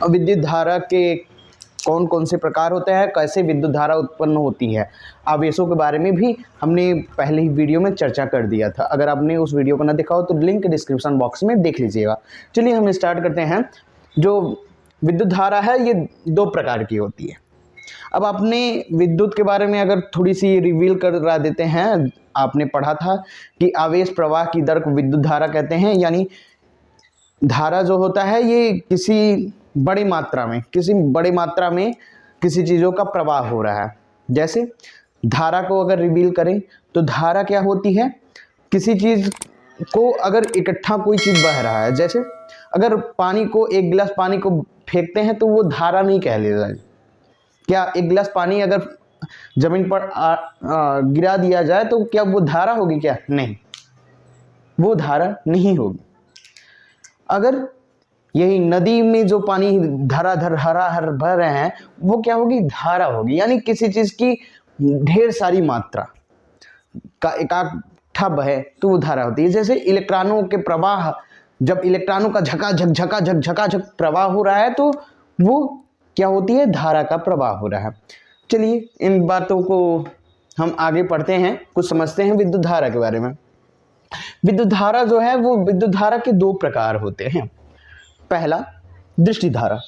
विद्युत धारा के कौन कौन से प्रकार होते हैं, कैसे विद्युत धारा उत्पन्न होती है, आवेशों के बारे में भी हमने पहले ही वीडियो में चर्चा कर दिया था। अगर आपने उस वीडियो को ना देखा हो तो लिंक डिस्क्रिप्शन बॉक्स में देख लीजिएगा। चलिए हम स्टार्ट करते हैं। जो विद्युत धारा है ये 2 प्रकार की होती है। अब आपने विद्युत के बारे में अगर थोड़ी सी रिवील करा देते हैं, आपने पढ़ा था कि आवेश प्रवाह की दर को विद्युत धारा कहते हैं। यानी धारा जो होता है ये किसी बड़ी मात्रा में किसी चीज़ों का प्रवाह हो रहा है। जैसे धारा को अगर रिवील करें तो धारा क्या होती है, किसी चीज़ को अगर इकट्ठा कोई चीज़ बह रहा है, जैसे अगर पानी को, एक गिलास पानी को फेंकते हैं तो वो धारा नहीं कहलाएगा। क्या एक गिलास पानी अगर जमीन पर गिरा दिया जाए तो क्या वो धारा होगी? क्या नहीं, वो धारा नहीं होगी। अगर यही नदी में जो पानी धराधर हराहर बह रहे हैं वो क्या होगी? धारा होगी। यानी किसी चीज की ढेर सारी मात्रा का इकट्ठा बहे तो वो धारा होती है। जैसे इलेक्ट्रॉनों के प्रवाह, जब इलेक्ट्रॉनों का झकाझक प्रवाह हो रहा है तो वो क्या होती है? धारा का प्रवाह हो रहा है। चलिए इन बातों को हम आगे पढ़ते हैं, कुछ समझते हैं विद्युत धारा के बारे में। विद्युत धारा जो है वो विद्युत धारा के 2 प्रकार होते हैं। पहला दृष्टि धारा।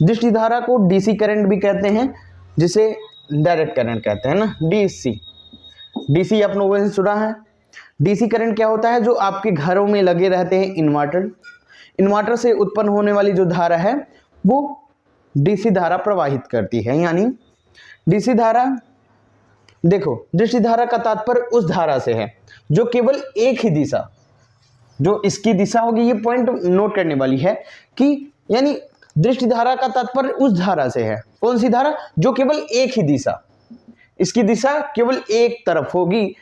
दृष्टि धारा को डीसी करंट भी कहते हैं, जिसे डायरेक्ट करंट कहते हैं ना, डीसी आप लोगों ने सुना है। डीसी करंट क्या होता है? जो आपके घरों में लगे रहते हैं इन्वर्टर से उत्पन्न होने वाली जो धारा है वो डीसी धारा प्रवाहित करती है। यानी डीसी धारा, देखो दृष्टि धारा का तात्पर्य उस धारा से है जो केवल एक ही दिशा, जो इसकी दिशा होगी, ये पॉइंट नोट करने वाली है कि यानी दृष्टि धारा का तात्पर्य उस धारा से है। कौन सी धारा? जो केवल एक ही दिशा, इसकी दिशा केवल एक तरफ होगी,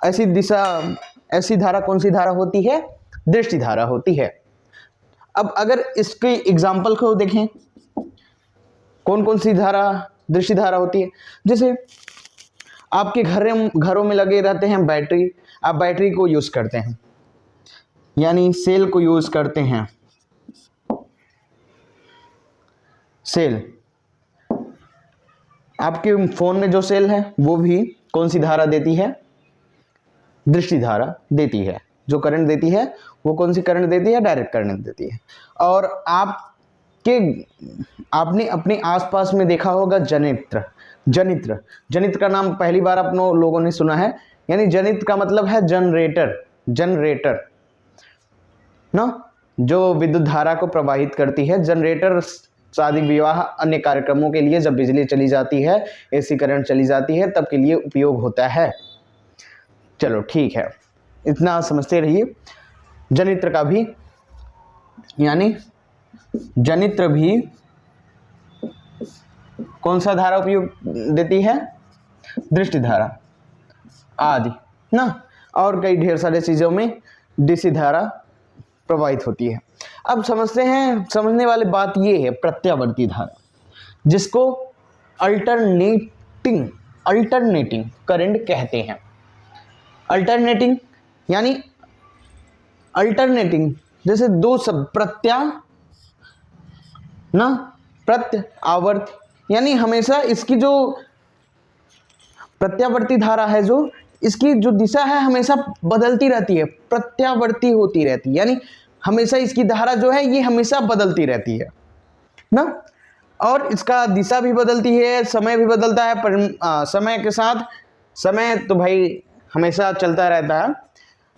ऐसी दिशा, ऐसी धारा कौन सी धारा होती है? दृष्टि धारा होती है। अब अगर इसके एग्जाम्पल को देखें, कौन कौन सी धारा दृष्टि धारा होती है? जैसे आपके घरों में लगे रहते हैं बैटरी, आप बैटरी को यूज करते हैं, यानी सेल को यूज करते हैं। सेल, आपके फोन में जो सेल है वो भी कौन सी धारा देती है? दृष्टि धारा देती है। जो करंट देती है वो कौन सी करंट देती है? डायरेक्ट करंट देती है। और आपने अपने आसपास में देखा होगा जनित्र का नाम पहली बार आप लोगों ने सुना है। यानी जनित्र का मतलब है जनरेटर ना, जो विद्युत धारा को प्रवाहित करती है। जनरेटर शादी विवाह अन्य कार्यक्रमों के लिए जब बिजली चली जाती है, एसी करंट चली जाती है, तब के लिए उपयोग होता है। चलो ठीक है, इतना समझते रहिए। जनित्र का भी, यानी जनित्र भी कौन सा धारा उपयोग देती है? दृष्टि धारा आदि ना, और कई ढेर सारे चीजों में डीसी धारा प्रवाहित होती है। अब समझते हैं, समझने वाली बात ये है प्रत्यावर्ती धारा, जिसको अल्टरनेटिंग करंट कहते हैं। अल्टरनेटिंग यानी अल्टरनेटिंग, जैसे 2 शब्द प्रत्यावर्ती, यानी हमेशा इसकी जो प्रत्यावर्ती धारा है, जो इसकी जो दिशा है हमेशा बदलती रहती है, प्रत्यावर्ती होती रहती है। यानी हमेशा इसकी धारा जो है ये हमेशा बदलती रहती है ना, और इसका दिशा भी बदलती है, समय भी बदलता है। पर समय के साथ, समय तो भाई हमेशा चलता रहता है,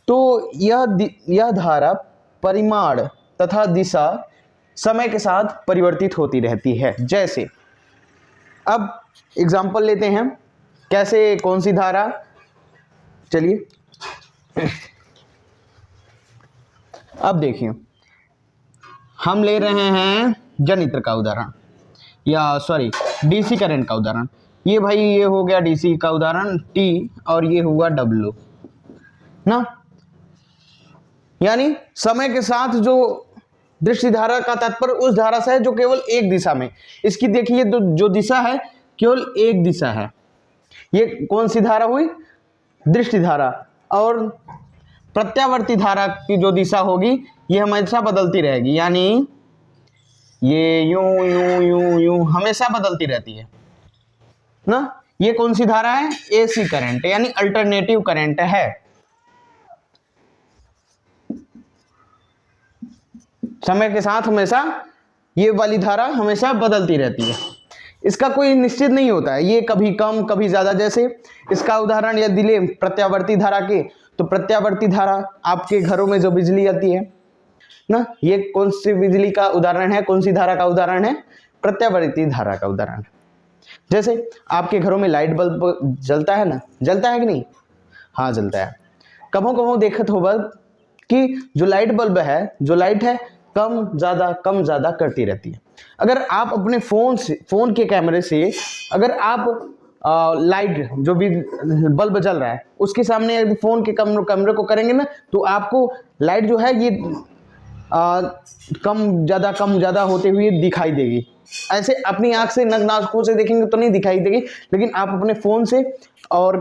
तो यह धारा परिमाण तथा दिशा समय के साथ परिवर्तित होती रहती है। जैसे अब एग्जाम्पल लेते हैं, कैसे, कौन सी धारा? चलिए अब देखिए, हम ले रहे हैं जनित्र का उदाहरण, या सॉरी डीसी करंट का उदाहरण। ये भाई ये हो गया डीसी का उदाहरण T, और ये हुआ W ना। यानी समय के साथ जो दृष्टि धारा का तात्पर्य उस धारा से है जो केवल एक दिशा में, इसकी देखिए जो दिशा है केवल एक दिशा है। ये कौन सी धारा हुई? दृष्टि धारा। और प्रत्यावर्ती धारा की जो दिशा होगी ये हमेशा बदलती रहेगी, ये यूं यूं यूं यूं हमेशा बदलती रहती है ना। ये कौन सी धारा है? एसी करंट, यानी अल्टरनेटिव करंट है। समय के साथ हमेशा ये वाली धारा हमेशा बदलती रहती है, इसका कोई निश्चित नहीं होता है, ये कभी कम कभी ज्यादा। जैसे इसका उदाहरण यदि ले प्रत्यावर्ती धारा के, तो प्रत्यावर्ती धारा आपके घरों में जो बिजली आती है ना, ये कौन सी बिजली का उदाहरण है, कौन सी धारा का उदाहरण है? प्रत्यावर्ती धारा का उदाहरण है। जैसे आपके घरों में लाइट बल्ब जलता है ना, जलता है कि नहीं? हाँ जलता है। कभों कभों देखत होगा कि जो लाइट बल्ब है, जो लाइट है कम ज्यादा करती रहती है। अगर आप अपने फोन के कैमरे से अगर आप लाइट जो भी बल्ब जल रहा है उसके सामने यदि फोन के कैमरे को करेंगे ना, तो आपको लाइट जो है ये कम ज्यादा होते हुए दिखाई देगी। ऐसे अपनी आंख से नाकों से देखेंगे तो नहीं दिखाई देगी, लेकिन आप अपने फोन से और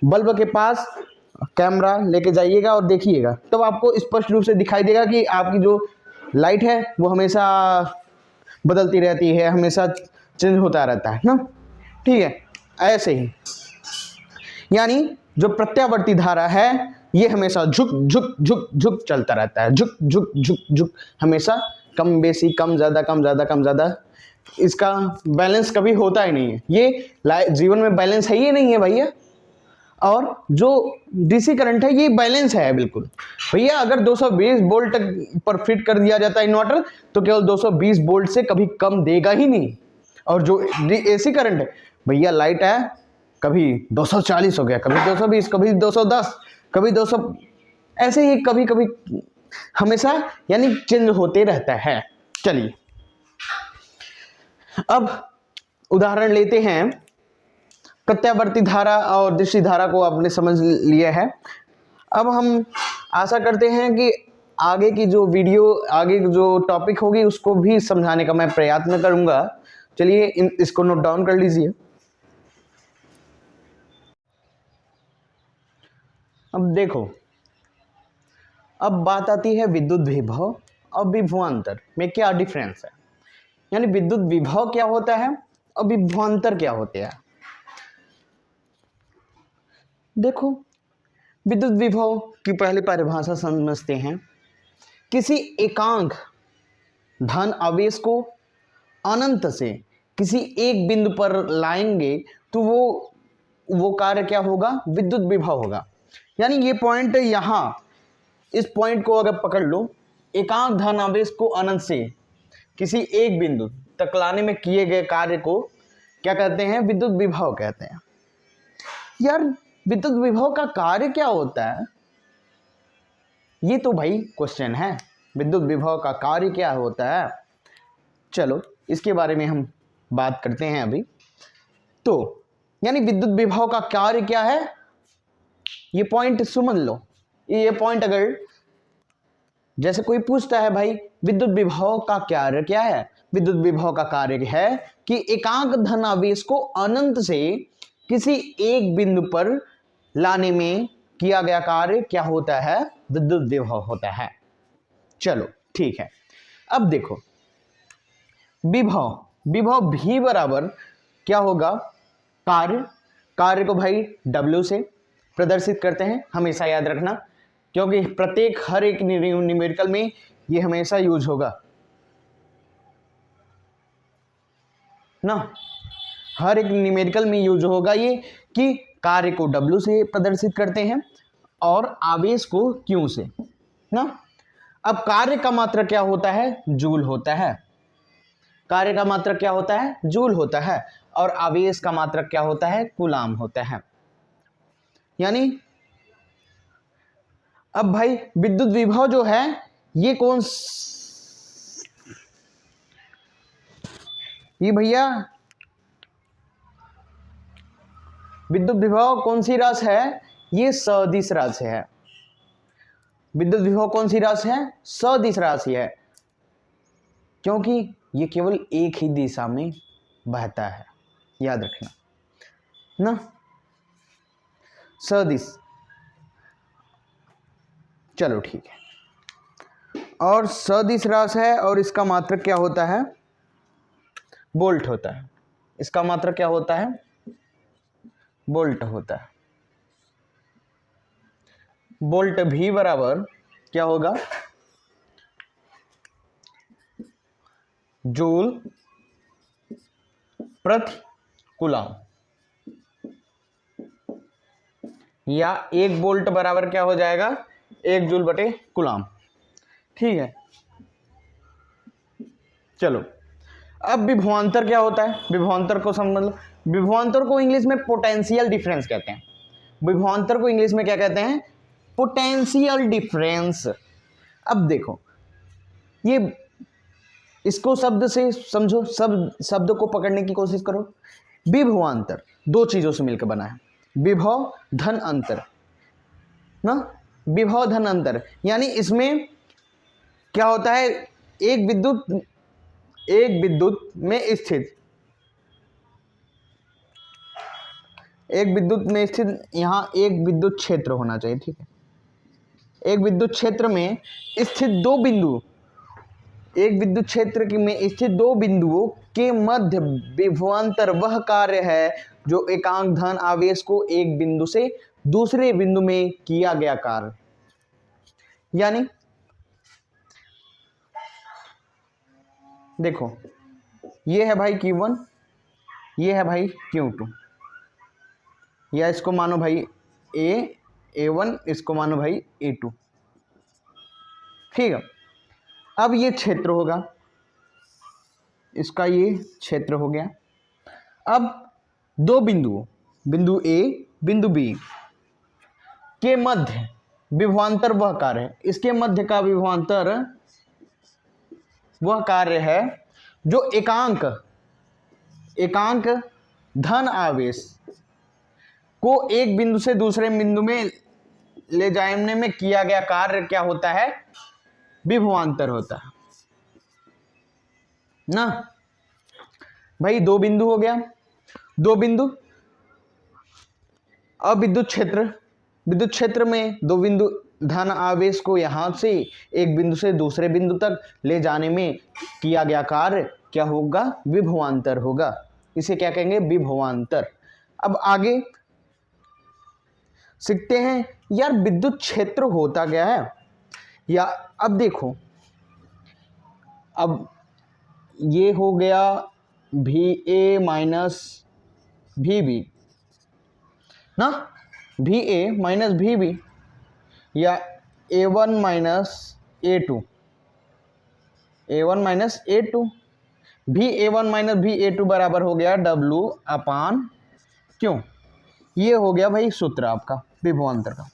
बल्ब के पास कैमरा लेके जाइएगा और देखिएगा, तब तो आपको स्पष्ट रूप से दिखाई देगा कि आपकी जो लाइट है वो हमेशा बदलती रहती है, हमेशा चेंज होता रहता है ना। ठीक है, ऐसे ही यानी जो प्रत्यावर्ती धारा है ये हमेशा झुक चलता रहता है, झुक हमेशा कम बेसी, कम ज्यादा। इसका बैलेंस कभी होता ही नहीं है, ये जीवन में बैलेंस है ही नहीं है भैया। और जो डीसी करंट है ये बैलेंस है बिल्कुल भैया। अगर 220 वोल्ट पर फिट कर दिया जाता है इन्वर्टर, तो केवल 220 वोल्ट से कभी कम देगा ही नहीं। और जो एसी करंट है भैया, लाइट है कभी 240 हो गया, कभी 220, कभी 210, कभी 200, ऐसे ही कभी कभी हमेशा यानी चेंज होते रहता है। चलिए अब उदाहरण लेते हैं। प्रत्यावर्ती धारा और दृश्य धारा को आपने समझ लिया है। अब हम आशा करते हैं कि आगे की जो वीडियो, आगे जो टॉपिक होगी उसको भी समझाने का मैं प्रयत्न करूंगा। चलिए इसको नोट डाउन कर लीजिए। अब देखो, अब बात आती है विद्युत विभव और विभवांतर में क्या डिफरेंस है, यानी विद्युत विभव क्या होता है और विभवांतर क्या होते हैं। देखो, विद्युत विभव की पहली परिभाषा समझते हैं। किसी एकांक धन आवेश को अनंत से किसी एक बिंदु पर लाएंगे तो वो कार्य क्या होगा? विद्युत विभव होगा। यानी ये पॉइंट यहाँ, इस पॉइंट को अगर पकड़ लो, एकांक धन आवेश को अनंत से किसी एक बिंदु तक लाने में किए गए कार्य को क्या कहते हैं? विद्युत विभव कहते हैं। यार विद्युत विभव का कार्य क्या होता है? ये तो भाई क्वेश्चन है, विद्युत विभव का कार्य क्या होता है। चलो इसके बारे में हम बात करते हैं अभी। तो यानी विद्युत विभव का कार्य क्या है, ये पॉइंट समझ लो। ये पॉइंट अगर जैसे कोई पूछता है भाई विद्युत विभव का कार्य क्या है, विद्युत विभव का कार्य है कि एकांक धन आवेश को अनंत से किसी एक बिंदु पर लाने में किया गया कार्य क्या होता है? विद्युत विभव होता है। चलो ठीक है, अब देखो विभव भी बराबर क्या होगा? कार्य को भाई W से प्रदर्शित करते हैं, हमेशा याद रखना, क्योंकि प्रत्येक हर एक न्यूमेरिकल में ये हमेशा यूज होगा ना, हर एक न्यूमेरिकल में यूज होगा ये कि कार्य को W से प्रदर्शित करते हैं और आवेश को Q से ना। अब कार्य का मात्रक क्या होता है? जूल होता है। कार्य का मात्रक क्या होता है? जूल होता है। और आवेश का मात्रक क्या होता है? कूलाम होता है। यानी अब भाई विद्युत विभव जो है ये भैया विद्युत विभव कौन सी राशि है? ये सदिश राशि है। विद्युत विभव कौन सी राशि है? सदिश राशि है, क्योंकि ये केवल एक ही दिशा में बहता है, याद रखना ना, सदिश। चलो ठीक है, और सदिश राशि है और इसका मात्रक क्या होता है? वोल्ट होता है। इसका मात्रक क्या होता है? वोल्ट होता है। वोल्ट भी बराबर क्या होगा? जूल प्रति कूलम, या 1 वोल्ट बराबर क्या हो जाएगा? 1 जूल बटे कूलम। ठीक है, चलो अब विभवांतर क्या होता है? विभवांतर को समझ लो। विभवांतर को इंग्लिश में पोटेंशियल डिफरेंस कहते हैं। विभवांतर को इंग्लिश में क्या कहते हैं? Potential difference. अब देखो, ये इसको शब्द से समझो, शब्द को पकड़ने की कोशिश करो। विभवांतर 2 चीजों से मिलकर बना है, विभव धन अंतर ना, विभव धन अंतर। यानी इसमें क्या होता है? एक विद्युत में स्थित यहां एक विद्युत क्षेत्र होना चाहिए। ठीक है, एक विद्युत क्षेत्र में स्थित 2 बिंदु, एक विद्युत क्षेत्र में स्थित 2 बिंदुओं के मध्य विभवांतर वह कार्य है जो एकांक धन आवेश को एक बिंदु से दूसरे बिंदु में किया गया कार्य। यानी देखो, ये है भाई Q1, ये है भाई Q2, या इसको मानो भाई A1, इसको मानो भाई A2। ठीक है, अब ये क्षेत्र होगा, इसका ये क्षेत्र हो गया। अब 2 बिंदुओं, बिंदु A बिंदु B के मध्य विभवांतर वह कार्य है, इसके मध्य का विभवांतर वह कार्य है जो एकांक धन आवेश को एक बिंदु से दूसरे बिंदु में ले जाने में किया गया कार्य क्या होता है? विभवांतर होता है ना भाई। 2 बिंदु हो गया, 2 बिंदु। अब विद्युत क्षेत्र में 2 बिंदु धन आवेश को यहां से एक बिंदु से दूसरे बिंदु तक ले जाने में किया गया कार्य क्या होगा? विभवांतर होगा। इसे क्या कहेंगे? विभवांतर। अब आगे सीखते हैं यार विद्युत क्षेत्र होता क्या है। या अब देखो, अब ये हो गया VA माइनस VB ना, VA माइनस VB, या A1 minus A2, A1 minus A2, VA1 minus VA2 बराबर हो गया W अपान क्यों? ये हो गया भाई सूत्र आपका विभवांतर का।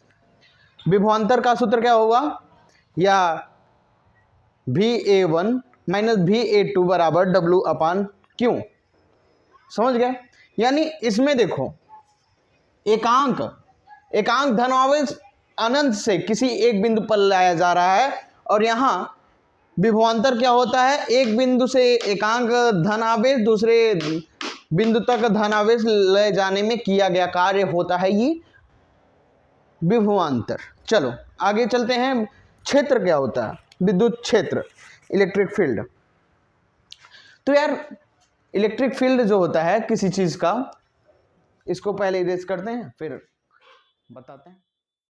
विभवांतर का सूत्र क्या होगा? या VA1 माइनस VA2 बराबर W अपान क्यों। समझ गए? यानी इसमें देखो, एकांक धनावेश अनंत से किसी एक बिंदु पर लाया जा रहा है, और यहां विभवांतर क्या होता है? एक बिंदु से एकांक धनावेश दूसरे बिंदु तक धनावेश ले जाने में किया गया कार्य होता है ये विभवांतर। चलो आगे चलते हैं। क्षेत्र क्या होता है? विद्युत क्षेत्र, इलेक्ट्रिक फील्ड। तो यार इलेक्ट्रिक फील्ड जो होता है किसी चीज का, इसको पहले इरेज करते हैं फिर बताते हैं।